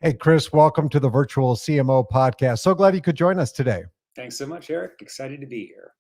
Hey, Chris, welcome to the Virtual CMO podcast. So glad you could join us today. Thanks so much, Eric. Excited to be here.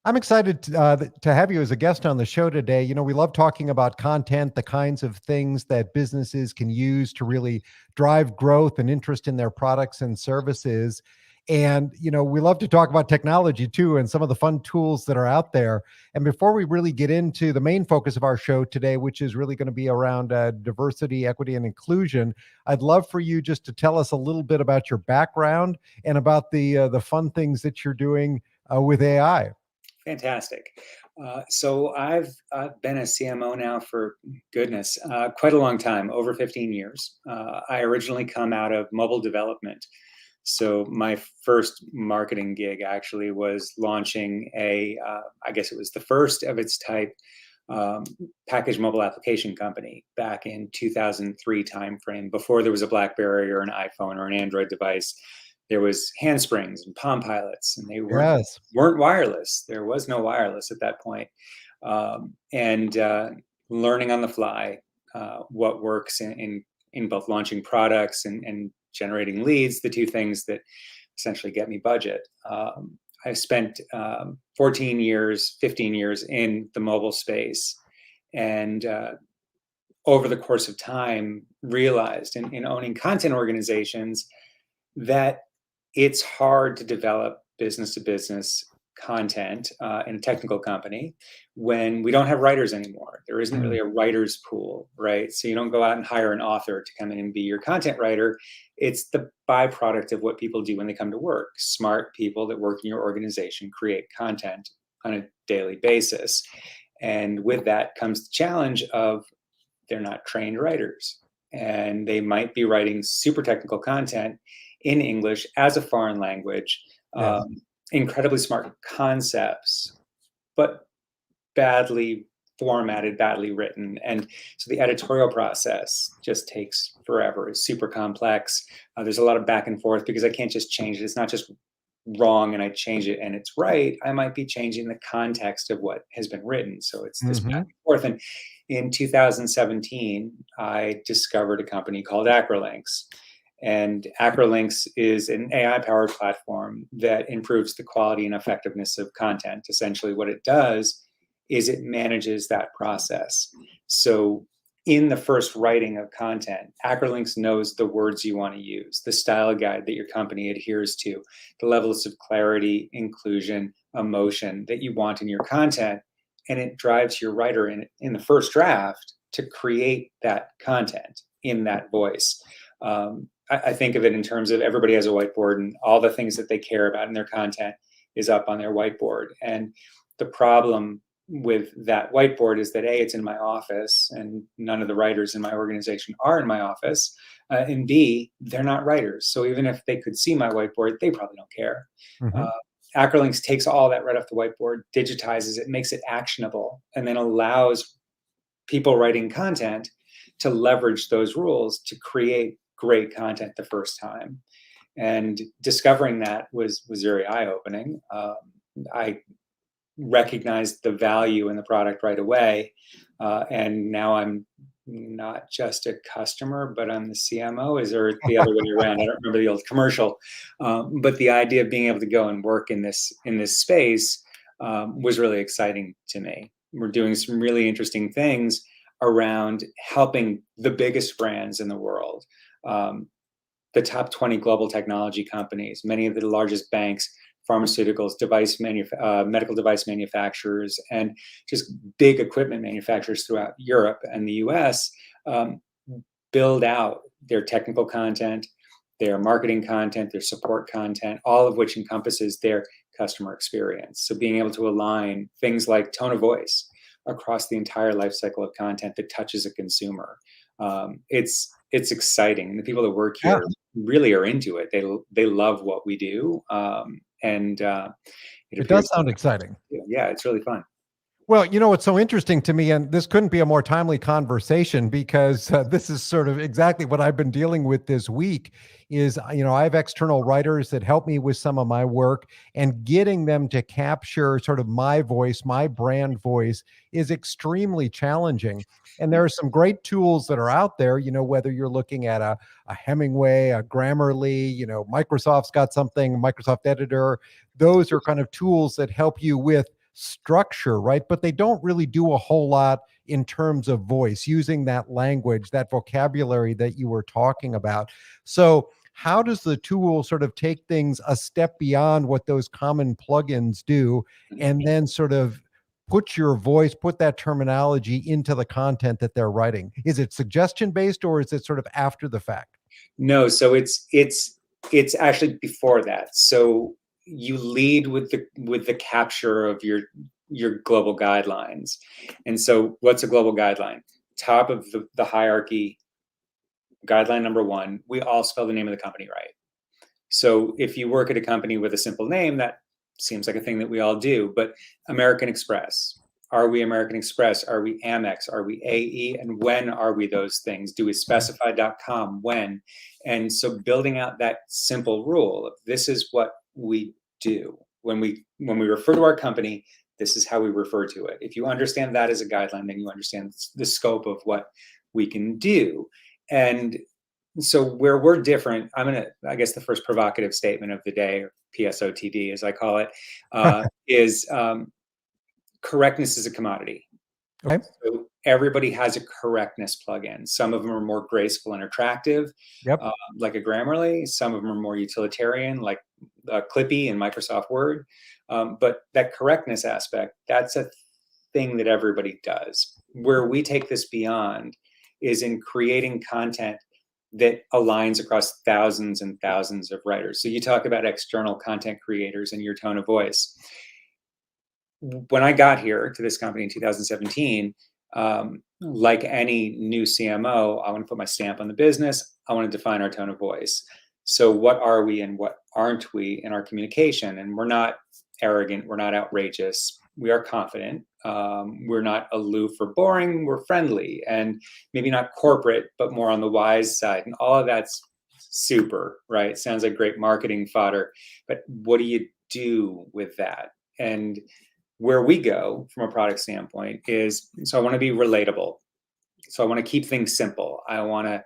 I'm excited to have you as a guest on the show today. You know, we love talking about content, the kinds of things that businesses can use to really drive growth and interest in their products and services. And, you know, we love to talk about technology too and some of the fun tools that are out there. And before we really get into the main focus of our show today, which is really going to be around diversity, equity, and inclusion, I'd love for you just to tell us a little bit about your background and about the fun things that you're doing with AI. Fantastic. So I've been a CMO now for goodness, quite a long time, over 15 years. I originally come out of mobile development. So my first marketing gig actually was launching I guess it was the first of its type packaged mobile application company back in 2003 timeframe, before there was a BlackBerry or an iPhone or an Android device. There was handsprings and Palm Pilots, and they Yes. weren't wireless. There was no wireless at that point. And learning on the fly what works in both launching products and generating leads, the two things that essentially get me budget. I spent 14 years, 15 years in the mobile space, and over the course of time realized in owning content organizations that it's hard to develop business to business content in a technical company when we don't have writers anymore. There isn't really a writer's pool, right? So you don't go out and hire an author to come in and be your content writer. It's the byproduct of what people do when they come to work. Smart people that work in your organization create content on a daily basis. And with that comes the challenge of they're not trained writers. And they might be writing super technical content in English as a foreign language, Yes. incredibly smart concepts, but badly formatted, badly written. And so the editorial process just takes forever. It's super complex. There's a lot of back and forth because I can't just change it. It's not just wrong and I change it and it's right. I might be changing the context of what has been written. So it's this back and forth. And in 2017, I discovered a company called Acrolinx. And Acrolinx is an AI-powered platform that improves the quality and effectiveness of content. Essentially, what it does is it manages that process. So in the first writing of content, Acrolinx knows the words you want to use, the style guide that your company adheres to, the levels of clarity, inclusion, emotion that you want in your content, and it drives your writer in the first draft to create that content in that voice. I think of it in terms of everybody has a whiteboard and all the things that they care about in their content is up on their whiteboard. And the problem with that whiteboard is that A, it's in my office and none of the writers in my organization are in my office. And B, they're not writers. So even if they could see my whiteboard, they probably don't care. Acrolinx takes all that right off the whiteboard, digitizes it, makes it actionable, and then allows people writing content to leverage those rules to create great content the first time. And discovering that was very eye-opening. I recognized the value in the product right away. And now I'm not just a customer, but I'm the CMO. Is there the other way around? I don't remember the old commercial. But the idea of being able to go and work in this space was really exciting to me. We're doing some really interesting things around helping the biggest brands in the world, the top 20 global technology companies, many of the largest banks, pharmaceuticals, medical device manufacturers, and just big equipment manufacturers throughout Europe and the US build out their technical content, their marketing content, their support content, all of which encompasses their customer experience. So being able to align things like tone of voice across the entire life cycle of content that touches a consumer. It's exciting. The people that work here really are into it. They love what we do. And it does sound exciting. Yeah, it's really fun. Well, what's so interesting to me, and this couldn't be a more timely conversation because this is sort of exactly what I've been dealing with this week is, I have external writers that help me with some of my work, and getting them to capture sort of my voice, my brand voice is extremely challenging. And there are some great tools that are out there, whether you're looking at a Hemingway, a Grammarly, Microsoft's got something, Microsoft Editor. Those are kind of tools that help you with structure, right? But they don't really do a whole lot in terms of voice, using that language, that vocabulary that you were talking about. So, how does the tool sort of take things a step beyond what those common plugins do, and then sort of put your voice, put that terminology into the content that they're writing? Is it suggestion based, or is it sort of after the fact? No, so it's actually before that. So you lead with the capture of your global guidelines. And so what's a global guideline? Top of the hierarchy, guideline number one, we all spell the name of the company right. So if you work at a company with a simple name, that seems like a thing that we all do. But American Express, are we American Express? Are we Amex? Are we AE? And when are we those things? Do we specify .com? When? And so building out that simple rule of this is what we do. When we refer to our company, this is how we refer to it. If you understand that as a guideline, then you understand the scope of what we can do. And so where we're different, I guess the first provocative statement of the day, or PSOTD as I call it, is correctness is a commodity. Okay. So everybody has a correctness plugin. Some of them are more graceful and attractive, Yep. like a Grammarly. Some of them are more utilitarian, like Clippy in Microsoft Word. But that correctness aspect, that's a thing that everybody does. Where we take this beyond is in creating content that aligns across thousands and thousands of writers. So you talk about external content creators and your tone of voice. When I got here to this company in 2017, like any new CMO, I want to put my stamp on the business. I want to define our tone of voice. So what are we and what aren't we in our communication? And we're not arrogant. We're not outrageous. We are confident. We're not aloof or boring. We're friendly, and maybe not corporate, but more on the wise side. And all of that's super, right? Sounds like great marketing fodder. But what do you do with that? And where we go from a product standpoint is, so I want to be relatable. So I want to keep things simple. I want to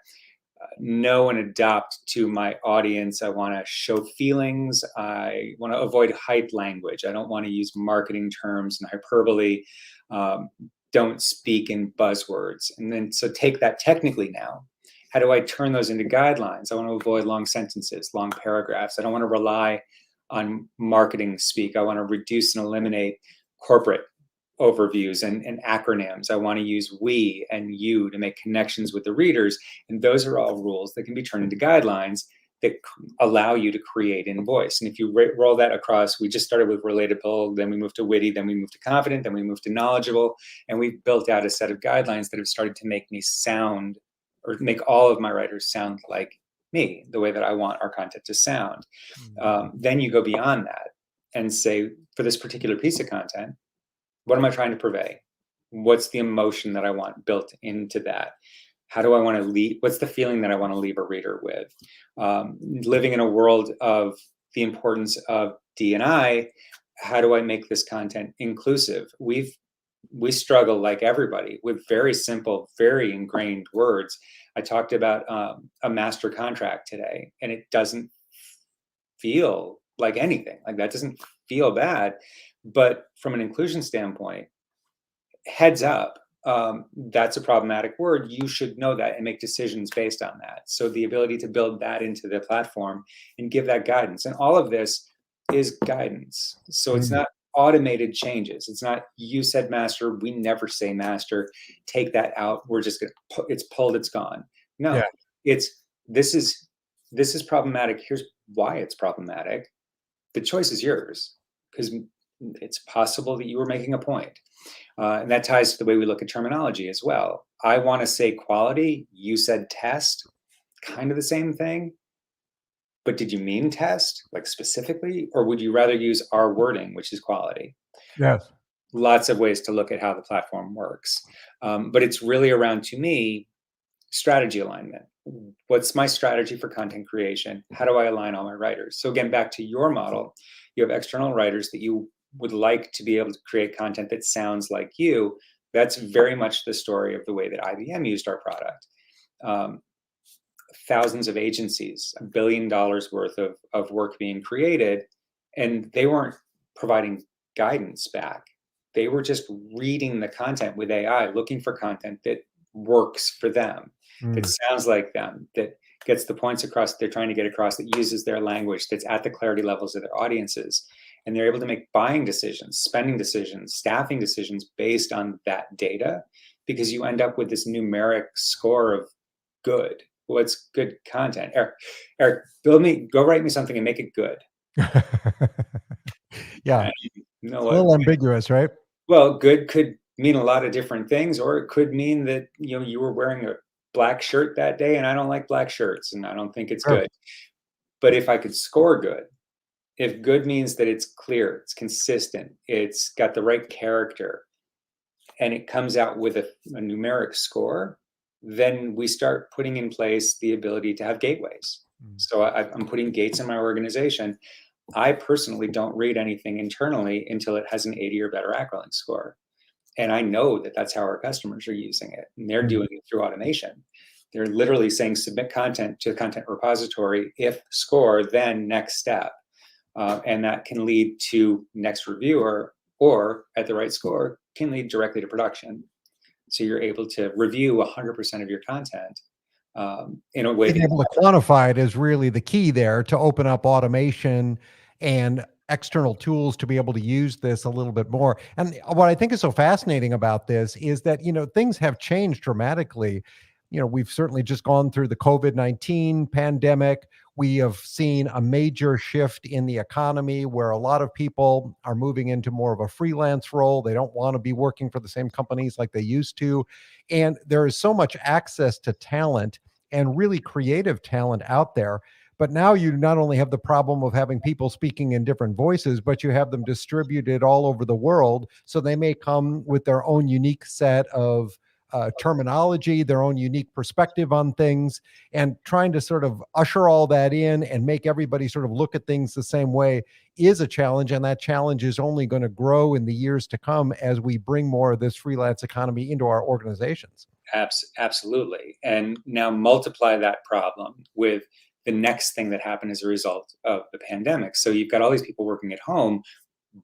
know and adapt to my audience. I want to show feelings. I want to avoid hype language. I don't want to use marketing terms and hyperbole. Don't speak in buzzwords. And then, so take that technically now. How do I turn those into guidelines? I want to avoid long sentences, long paragraphs. I don't want to rely on marketing speak. I want to reduce and eliminate corporate overviews and acronyms. I want to use we and you to make connections with the readers. And those are all rules that can be turned into guidelines that allow you to create in voice. And if you roll that across, we just started with relatable, then we moved to witty, then we moved to confident, then we moved to knowledgeable. And we've built out a set of guidelines that have started to make me sound, or make all of my writers sound like me, the way that I want our content to sound. Then you go beyond that and say, for this particular piece of content, what am I trying to purvey? What's the emotion that I want built into that? How do I want to leave? What's the feeling that I want to leave a reader with? Living in a world of the importance of D&I, how do I make this content inclusive? We struggle, like everybody, with very simple, very ingrained words. I talked about a master contract today, and it doesn't feel like anything. Like, that doesn't feel bad. But from an inclusion standpoint, heads up, that's a problematic word. You should know that and make decisions based on that. So the ability to build that into the platform and give that guidance. And all of this is guidance. So it's not automated changes. It's not, you said master, we never say master, take that out, we're just gonna, it's pulled, it's gone. No, it's, this is problematic. Here's why it's problematic. The choice is yours, because it's possible that you were making a point. And that ties to the way we look at terminology as well. I want to say quality, you said test, kind of the same thing. But did you mean test, like specifically, or would you rather use our wording, which is quality? Yes. lots of ways to look at how the platform works. But it's really around, to me, strategy alignment. What's my strategy for content creation? How do I align all my writers? So again, back to your model, you have external writers that you would like to be able to create content that sounds like you. That's very much the story of the way that IBM used our product. Thousands of agencies, $1 billion worth of work being created, and they weren't providing guidance back. They were just reading the content with AI, looking for content that works for them, that sounds like them, that gets the points across they're trying to get across, that uses their language, that's at the clarity levels of their audiences. And they're able to make buying decisions, spending decisions, staffing decisions based on that data, because you end up with this numeric score of good. What's good content? Eric, go write me something and make it good. Yeah. You know It's a little ambiguous, right? Well, good could mean a lot of different things, or it could mean that, you were wearing a black shirt that day, and I don't like black shirts, and I don't think it's good. But if I could score good, if good means that it's clear, it's consistent, it's got the right character, and it comes out with a numeric score, then we start putting in place the ability to have gateways. So I'm putting gates in my organization. I personally don't read anything internally until it has an 80 or better Acrolinx score. And I know that that's how our customers are using it. And they're doing it through automation. They're literally saying submit content to the content repository, if score, then next step. And that can lead to next reviewer, or at the right score, can lead directly to production. So you're able to review 100% of your content in a way. Being able to quantify it is really the key there, to open up automation and external tools to be able to use this a little bit more. And what I think is so fascinating about this is that, things have changed dramatically. We've certainly just gone through the COVID-19 pandemic. We have seen a major shift in the economy where a lot of people are moving into more of a freelance role. They don't want to be working for the same companies like they used to. And there is so much access to talent and really creative talent out there. But now you not only have the problem of having people speaking in different voices, but you have them distributed all over the world. So they may come with their own unique set of terminology, their own unique perspective on things, and trying to sort of usher all that in and make everybody sort of look at things the same way is a challenge. And that challenge is only going to grow in the years to come as we bring more of this freelance economy into our organizations. Absolutely. And now multiply that problem with the next thing that happened as a result of the pandemic. So you've got all these people working at home,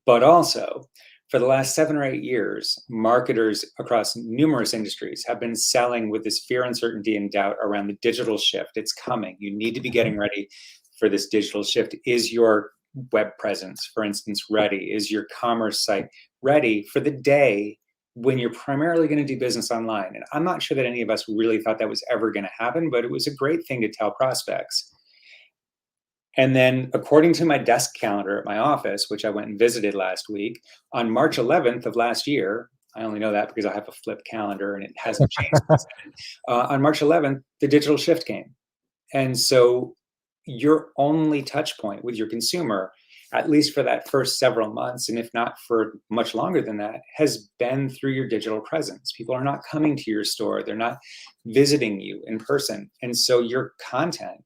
but also for the last 7 or 8 years, marketers across numerous industries have been selling with this fear, uncertainty, and doubt around the digital shift. It's coming. You need to be getting ready for this digital shift. Is your web presence, for instance, ready? Is your commerce site ready for the day when you're primarily going to do business online? And I'm not sure that any of us really thought that was ever going to happen, but it was a great thing to tell prospects. And then, according to my desk calendar at my office, which I went and visited last week, on March 11th of last year, I only know that because I have a flip calendar and it hasn't changed since then. On March 11th, the digital shift came. And so your only touch point with your consumer, at least for that first several months, and if not for much longer than that, has been through your digital presence. People are not coming to your store. They're not visiting you in person. And so your content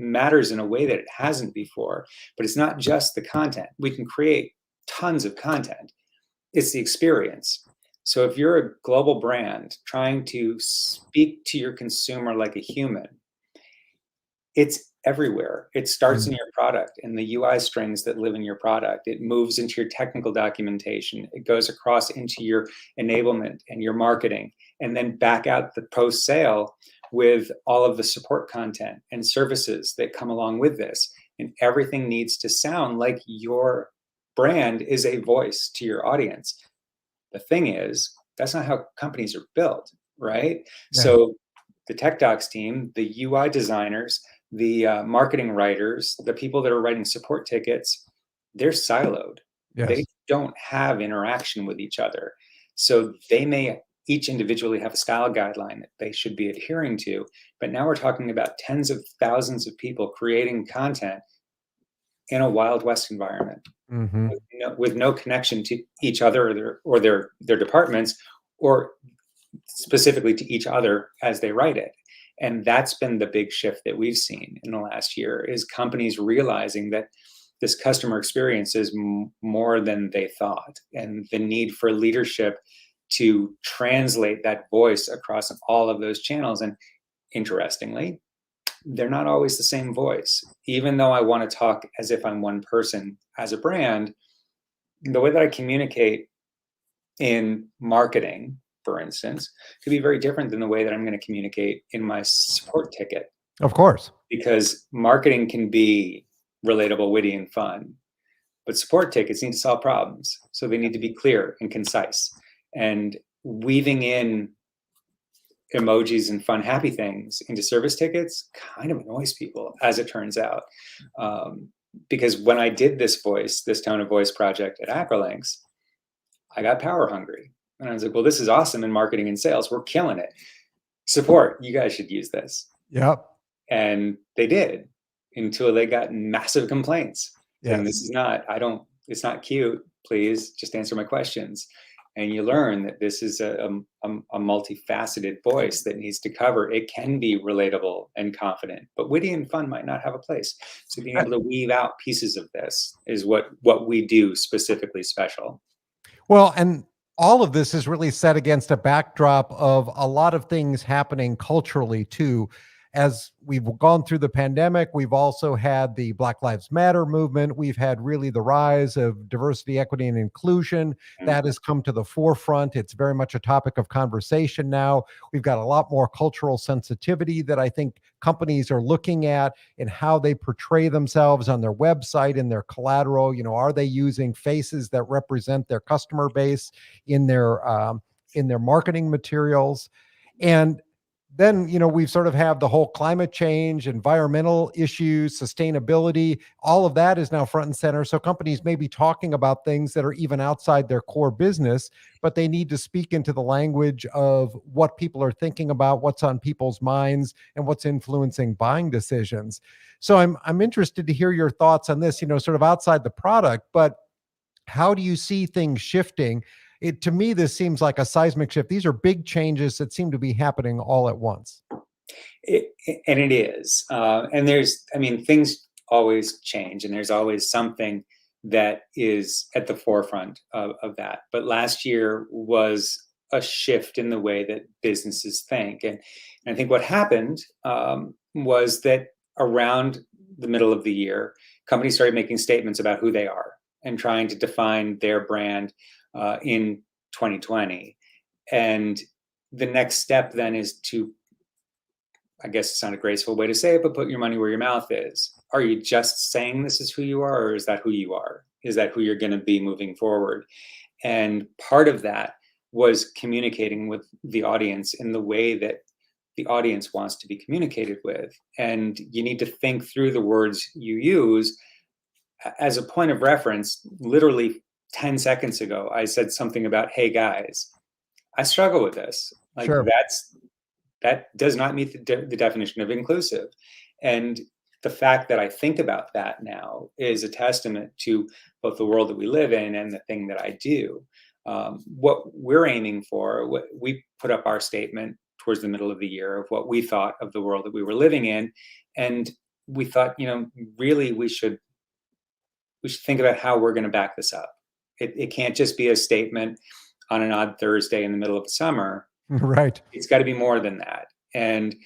matters in a way that it hasn't before. But it's not just the content. We can create tons of content. It's the experience. So if you're a global brand trying to speak to your consumer like a human, it's everywhere. It starts in your product and the UI strings that live in your product. It moves into your technical documentation. It goes across into your enablement and your marketing, and then back out the post-sale with all of the support content and services that come along with this. And everything needs to sound like your brand is a voice to your audience. The thing is, that's not how companies are built, right? Yeah. So the tech docs team, the UI designers, the marketing writers, the people that are writing support tickets, they're siloed. Yes. They don't have interaction with each other. So they may each individually have a style guideline that they should be adhering to. But now we're talking about tens of thousands of people creating content in a Wild West environment Hmm. with no connection to each other or their departments, or specifically to each other as they write it. And that's been the big shift that we've seen in the last year, is companies realizing that this customer experience is more than they thought, and the need for leadership to translate that voice across all of those channels. And interestingly, they're not always the same voice. Even though I want to talk as if I'm one person as a brand, the way that I communicate in marketing, for instance, could be very different than the way that I'm going to communicate in my support ticket. Of course. Because marketing can be relatable, witty, and fun, but support tickets need to solve problems. So they need to be clear and concise. And weaving in emojis and fun, happy things into service tickets kind of annoys people, as it turns out. Because when I did this tone of voice project at Acrolinx, I got power hungry. And I was like, well, this is awesome in marketing and sales. We're killing it. Support, you guys should use this. Yep. And they did, until they got massive complaints. Yes. And it's not cute. Please just answer my questions. And you learn that this is a multifaceted voice that needs to cover. It can be relatable and confident, but witty and fun might not have a place. So being able to weave out pieces of this is what we do specifically special. Well, and all of this is really set against a backdrop of a lot of things happening culturally too. As we've gone through the pandemic, we've also had the Black Lives Matter movement. We've had really the rise of diversity, equity, and inclusion. That has come to the forefront. It's very much a topic of conversation now. We've got a lot more cultural sensitivity that I think companies are looking at in how they portray themselves on their website, in their collateral. Are they using faces that represent their customer base in their marketing materials? And then, we've sort of have the whole climate change, environmental issues, sustainability, all of that is now front and center. So companies may be talking about things that are even outside their core business, but they need to speak into the language of what people are thinking about, what's on people's minds, and what's influencing buying decisions. So I'm interested to hear your thoughts on this, sort of outside the product, but how do you see things shifting? To me, this seems like a seismic shift. These are big changes that seem to be happening all at once. And it is. And things always change, and there's always something that is at the forefront of that. But last year was a shift in the way that businesses think. And I think what happened was that around the middle of the year, companies started making statements about who they are and trying to define their brand in 2020. And the next step then is to, I guess it's not a graceful way to say it, but put your money where your mouth is. Are you just saying this is who you are, or is that who you are? Is that who you're going to be moving forward? And part of that was communicating with the audience in the way that the audience wants to be communicated with. And you need to think through the words you use. As a point of reference, literally 10 seconds ago, I said something about, hey guys, I struggle with this. Sure. That does not meet the definition of inclusive. And the fact that I think about that now is a testament to both the world that we live in and the thing that I do. What we're aiming for, we put up our statement towards the middle of the year of what we thought of the world that we were living in. And we thought, really we should think about how we're going to back this up. It can't just be a statement on an odd Thursday in the middle of the summer. Right. It's got to be more than that. And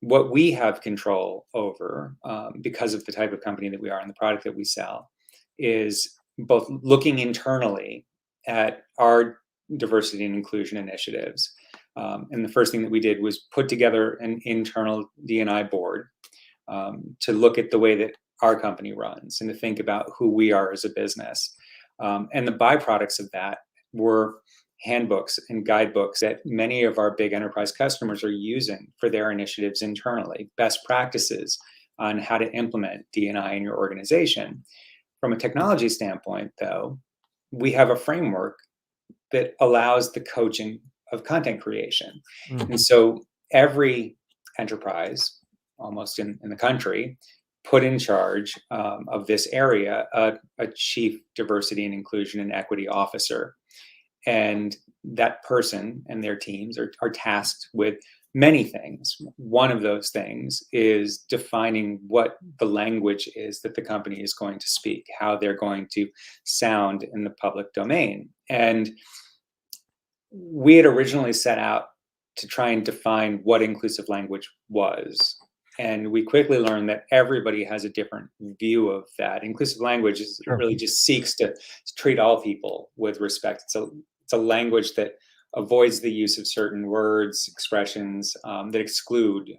what we have control over, because of the type of company that we are and the product that we sell, is both looking internally at our diversity and inclusion initiatives. And the first thing that we did was put together an internal D&I board to look at the way that our company runs and to think about who we are as a business. And the byproducts of that were handbooks and guidebooks that many of our big enterprise customers are using for their initiatives internally, best practices on how to implement D&I in your organization. From a technology standpoint, though, we have a framework that allows the coaching of content creation. Mm-hmm. And so every enterprise, almost in the country, put in charge of this area a chief diversity and inclusion and equity officer. And that person and their teams are tasked with many things. One of those things is defining what the language is that the company is going to speak, how they're going to sound in the public domain. And we had originally set out to try and define what inclusive language was. And we quickly learned that everybody has a different view of that. Inclusive language is really just seeks to treat all people with respect. It's a language that avoids the use of certain words, expressions that exclude,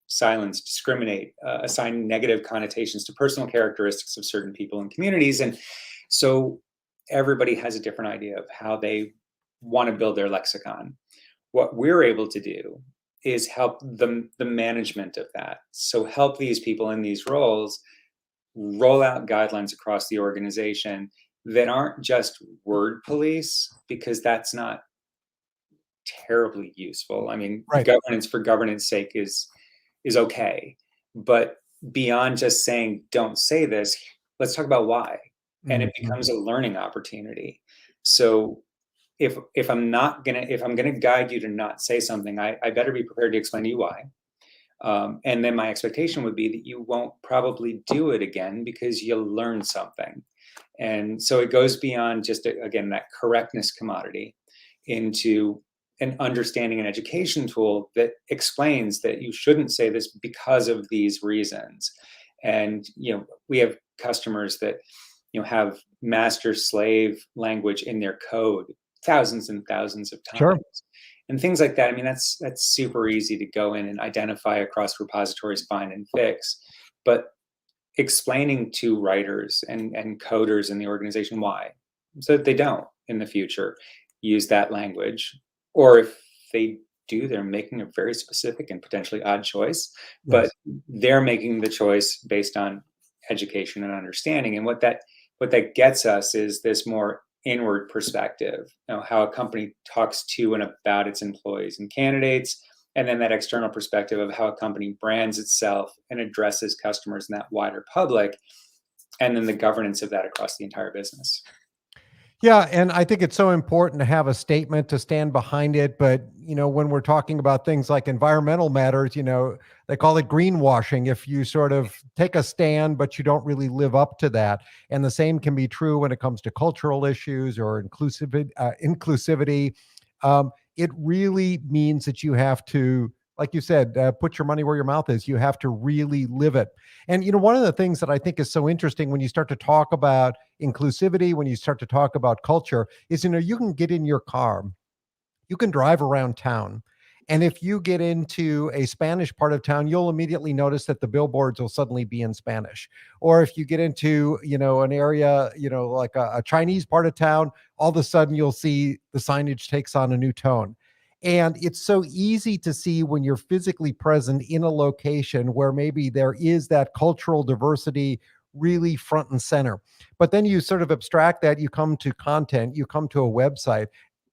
silence, discriminate, assign negative connotations to personal characteristics of certain people and communities. And so everybody has a different idea of how they want to build their lexicon. What we're able to do is help the management of that. So help these people in these roles roll out guidelines across the organization that aren't just word police, because that's not terribly useful. I mean, governance for governance sake is okay, but beyond just saying don't say this, let's talk about why. And it becomes a learning opportunity. So if I'm gonna guide you to not say something, I better be prepared to explain to you why. And then my expectation would be that you won't probably do it again because you'll learn something. And so it goes beyond just, again, that correctness commodity into an understanding and education tool that explains that you shouldn't say this because of these reasons. And, we have customers that, have master slave language in their code thousands and thousands of times. And things like that. I mean, that's super easy to go in and identify across repositories, find and fix. But explaining to writers and coders in the organization why, so that they don't in the future use that language, or if they do, they're making a very specific and potentially odd choice, but they're making the choice based on education and understanding. And what that gets us is this more inward perspective, how a company talks to and about its employees and candidates, and then that external perspective of how a company brands itself and addresses customers in that wider public, and then the governance of that across the entire business. Yeah, and I think it's so important to have a statement to stand behind it. But, when we're talking about things like environmental matters, they call it greenwashing if you sort of take a stand, but you don't really live up to that. And the same can be true when it comes to cultural issues or inclusivity. It really means that you have to, like you said, put your money where your mouth is. You have to really live it. And, one of the things that I think is so interesting when you start to talk about inclusivity, when you start to talk about culture, is, you can get in your car, you can drive around town. And if you get into a Spanish part of town, you'll immediately notice that the billboards will suddenly be in Spanish. Or if you get into, an area, like a Chinese part of town, all of a sudden you'll see the signage takes on a new tone. And it's so easy to see when you're physically present in a location where maybe there is that cultural diversity really front and center. But then you sort of abstract that, you come to content, you come to a website,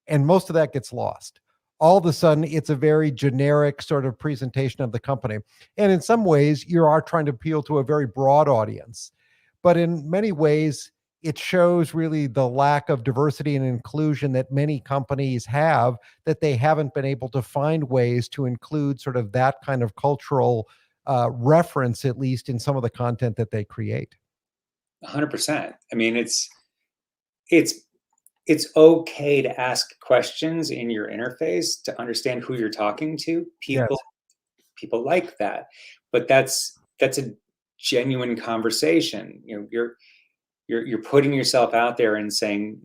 and most of that gets lost. All of a sudden, it's a very generic sort of presentation of the company. And in some ways, you are trying to appeal to a very broad audience. But in many ways, it shows really the lack of diversity and inclusion that many companies have, that they haven't been able to find ways to include sort of that kind of cultural reference, at least in some of the content that they create. 100%. I mean, it's okay to ask questions in your interface to understand who you're talking to. People like that, but that's a genuine conversation. You're putting yourself out there and saying,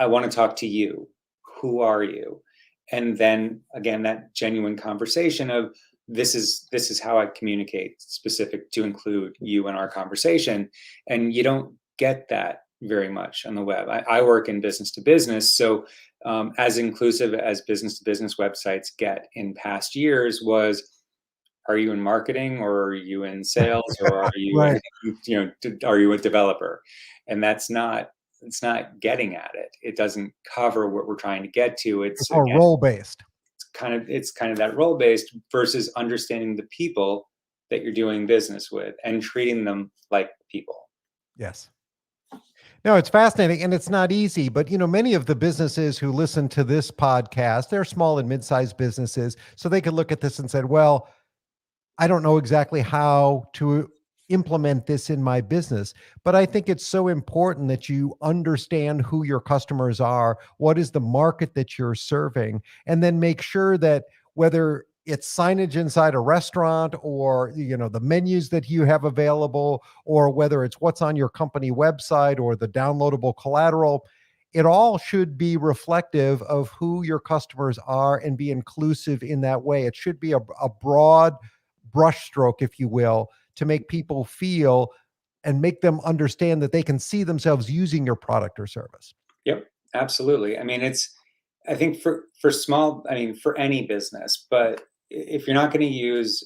I want to talk to you. Who are you? And then again, that genuine conversation of this is how I communicate, specific to include you in our conversation. And you don't get that very much on the web. I work in business to business. So as inclusive as business to business websites get in past years was, are you in marketing, or are you in sales, or are you, are you a developer? And it's not getting at it. It doesn't cover what we're trying to get to. It's role based. It's kind of that role based versus understanding the people that you're doing business with and treating them like people. Yes. No, it's fascinating and it's not easy, but many of the businesses who listen to this podcast, they're small and mid-sized businesses. So they could look at this and said, well, I don't know exactly how to implement this in my business, but I think it's so important that you understand who your customers are, what is the market that you're serving, and then make sure that whether it's signage inside a restaurant or the menus that you have available, or whether it's what's on your company website or the downloadable collateral, it all should be reflective of who your customers are and be inclusive in that way. It should be a broad brushstroke, if you will, to make people feel and make them understand that they can see themselves using your product or service. Yep, absolutely. I mean, I think for any business, but if you're not going to use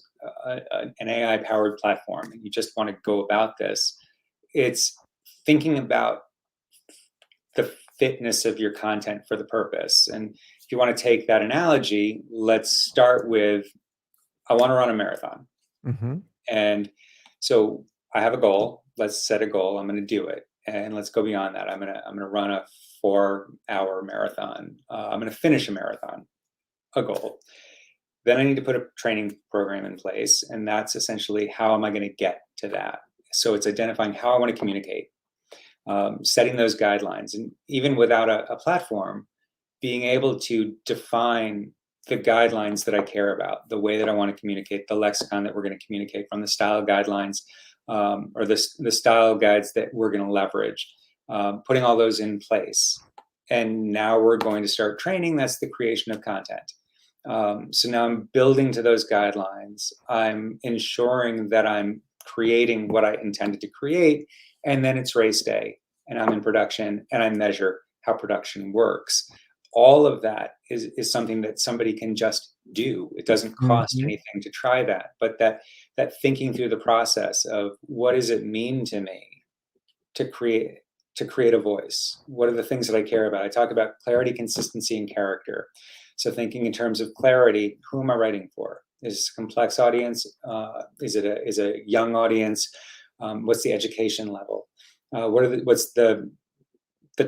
an AI powered platform and you just want to go about this, it's thinking about the fitness of your content for the purpose. And if you want to take that analogy, let's start with, I want to run a marathon. Mm-hmm. And so I have a goal. Let's set a goal. I'm going to do it. And let's go beyond that. I'm going to run a 4-hour marathon. I'm going to finish a marathon, a goal. Then I need to put a training program in place. And that's essentially how am I going to get to that? So it's identifying how I want to communicate, setting those guidelines. And even without a platform, being able to define the guidelines that I care about, the way that I want to communicate, the lexicon that we're going to communicate from, the style guidelines, or the style guides that we're going to leverage, putting all those in place. And now we're going to start training. That's the creation of content. So now I'm building to those guidelines. I'm ensuring that I'm creating what I intended to create. And then it's race day and I'm in production and I measure how production works. All of that is something that somebody can just do. It doesn't cost anything to try that, but that thinking through the process of what does it mean to me to create a voice? What are the things that I care about? I talk about clarity, consistency, and character. So thinking in terms of clarity, who am I writing for? Is it a complex audience? Is it a young audience? What's the education level? What's the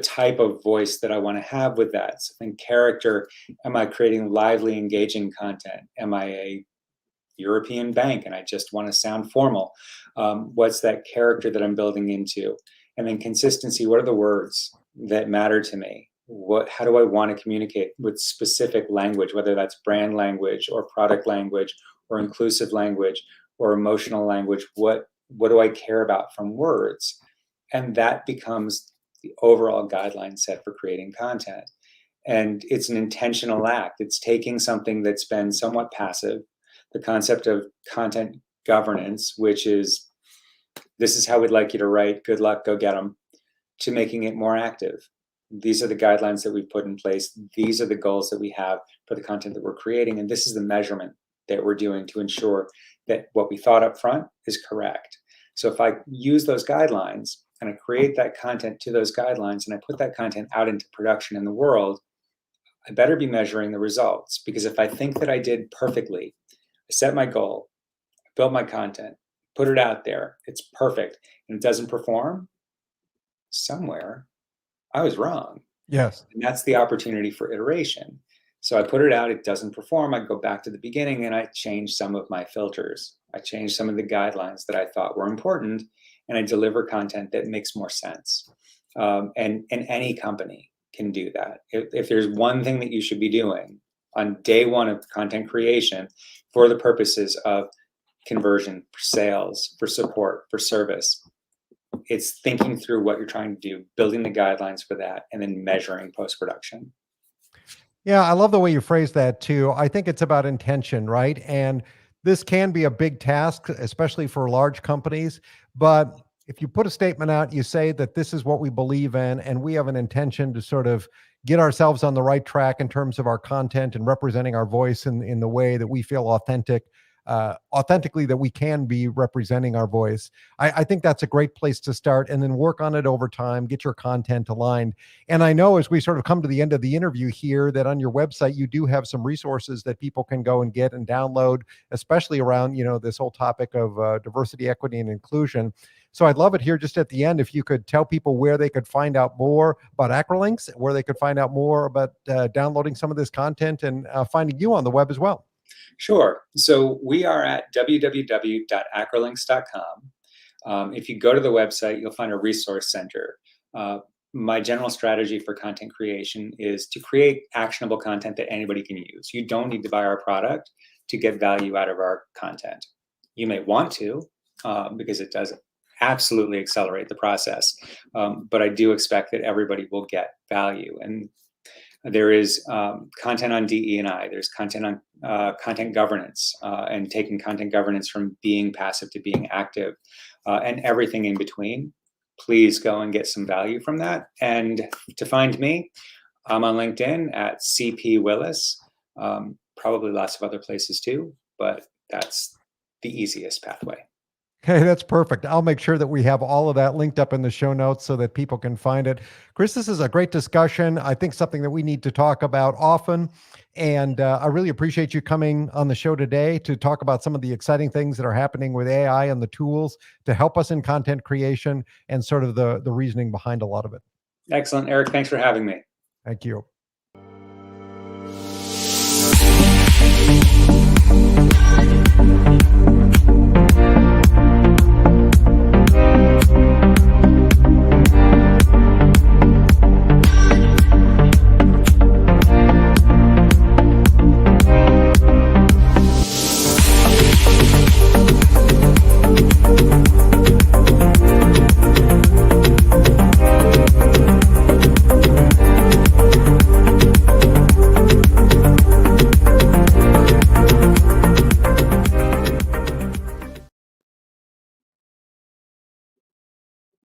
type of voice that I want to have with that? So think character. Am I creating lively, engaging content? Am I a European bank and I just want to sound formal? What's that character that I'm building into? And then consistency. What are the words that matter to me? How do I want to communicate with specific language, whether that's brand language or product language or inclusive language or emotional language? What do I care about from words? And that becomes the overall guideline set for creating content. And it's an intentional act. It's taking something that's been somewhat passive, the concept of content governance, which is, this is how we'd like you to write, good luck, go get them, to making it more active. These are the guidelines that we've put in place. These are the goals that we have for the content that we're creating. And this is the measurement that we're doing to ensure that what we thought up front is correct. So if I use those guidelines and I create that content to those guidelines and I put that content out into production in the world, I better be measuring the results. Because if I think that I did perfectly, I set my goal, I built my content, put it out there, it's perfect, and it doesn't perform, somewhere I was wrong. Yes. And that's the opportunity for iteration. So I put it out, it doesn't perform, I go back to the beginning and I change some of my filters. I change some of the guidelines that I thought were important, and I deliver content that makes more sense. And any company can do that. If there's one thing that you should be doing on day one of content creation for the purposes of conversion, for sales, for support, for service, it's thinking through what you're trying to do, building the guidelines for that, and then measuring post-production. Yeah, I love the way you phrase that too. I think it's about intention, right? And this can be a big task, especially for large companies. But if you put a statement out, you say that this is what we believe in, and we have an intention to sort of get ourselves on the right track in terms of our content and representing our voice in the way that we feel authentic. authentically that we can be representing our voice. I think that's a great place to start, and then work on it over time, get your content aligned. And I know as we sort of come to the end of the interview here, that on your website, you do have some resources that people can go and get and download, especially around, this whole topic of diversity, equity, and inclusion. So I'd love it here just at the end, if you could tell people where they could find out more about Acrolinx, where they could find out more about downloading some of this content, and finding you on the web as well. Sure. So we are at www.acrolinx.com. If you go to the website, you'll find a resource center. My general strategy for content creation is to create actionable content that anybody can use. You don't need to buy our product to get value out of our content. You may want to, because it does absolutely accelerate the process. But I do expect that everybody will get value. And there is content on DE&I. There's content on content governance, and taking content governance from being passive to being active, and everything in between. Please go and get some value from that. And to find me, I'm on LinkedIn at CP Willis. Probably lots of other places too, but that's the easiest pathway. Okay, that's perfect. I'll make sure that we have all of that linked up in the show notes so that people can find it. Chris, this is a great discussion. I think something that we need to talk about often. And I really appreciate you coming on the show today to talk about some of the exciting things that are happening with AI and the tools to help us in content creation, and sort of the reasoning behind a lot of it. Excellent, Eric. Thanks for having me. Thank you.